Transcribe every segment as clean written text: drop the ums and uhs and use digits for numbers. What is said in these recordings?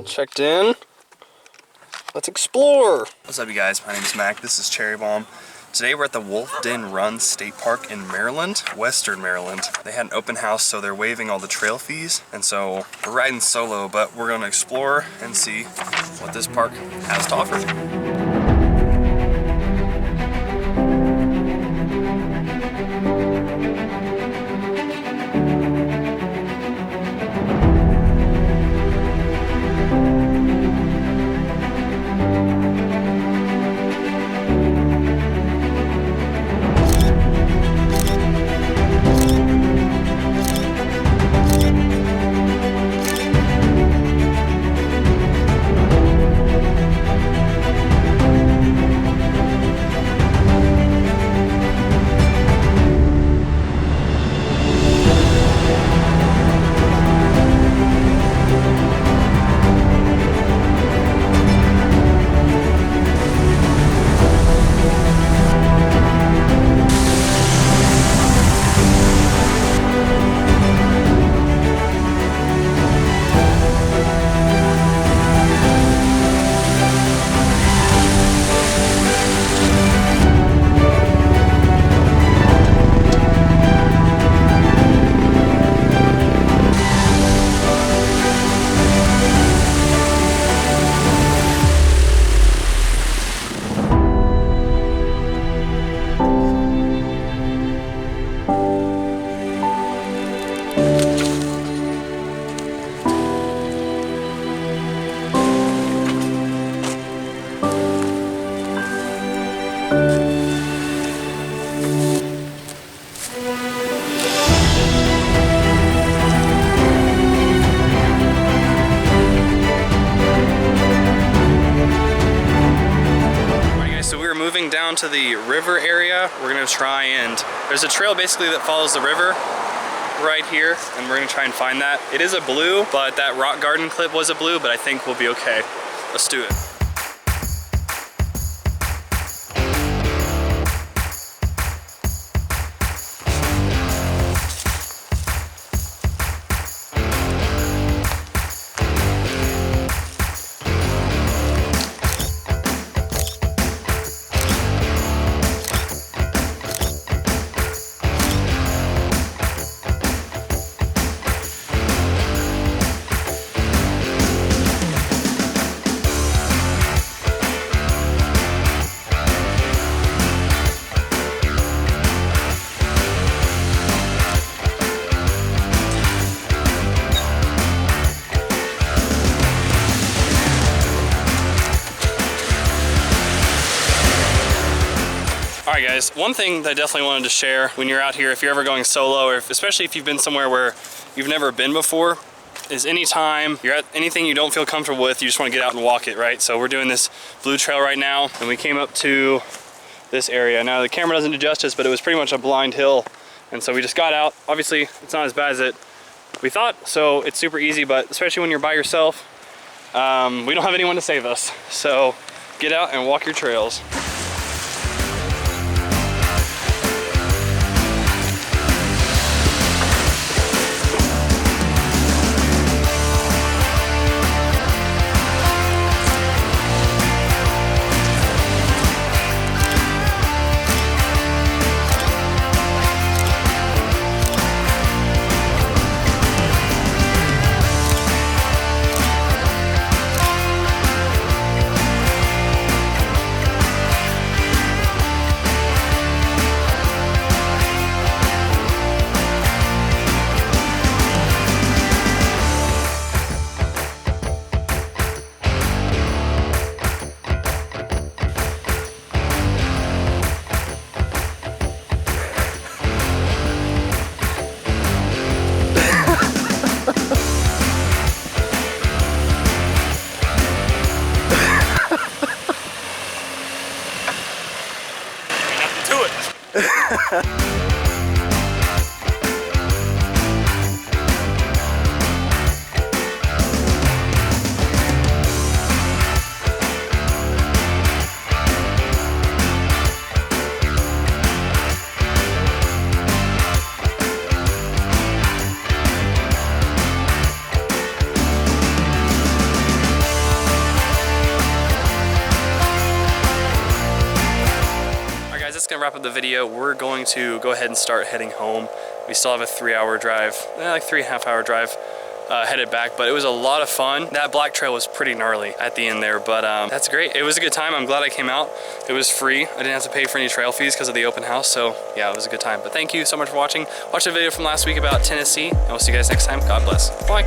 all checked in. Let's explore. What's up, you guys? My name is Mac. This is Cherry Bomb. Today we're at the Wolf Den Run State Park in Maryland, Western Maryland. They had an open house, so they're waiving all the trail fees. And so we're riding solo, but we're gonna explore and see what this park has to offer. Down to the river area. We're gonna try and there's a trail basically that follows the river right here, and we're gonna try and find that. It is a blue, but that rock garden clip was a blue, but I think we'll be okay. Let's do it. Alright guys, one thing that I definitely wanted to share when you're out here, if you're ever going solo, or especially if you've been somewhere where you've never been before, is anytime you're at anything you don't feel comfortable with, you just want to get out and walk it, right? So we're doing this blue trail right now, and we came up to this area. Now the camera doesn't do justice, but it was pretty much a blind hill, and so we just got out. Obviously, it's not as bad as we thought, so it's super easy, but especially when you're by yourself, we don't have anyone to save us. So get out and walk your trails. wrap up the video. We're going to go ahead and start heading home. We still have a 3-hour drive, like 3.5-hour drive headed back, but it was a lot of fun. That black trail was pretty gnarly at the end there, but that's great. It was a good time. I'm glad I came out. It was free. I didn't have to pay for any trail fees because of the open house, so yeah, it was a good time. But thank you so much for watching. Watch the video from last week about Tennessee, and we'll see you guys next time. God bless. Bye.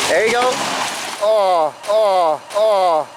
There you go. Oh, oh, oh.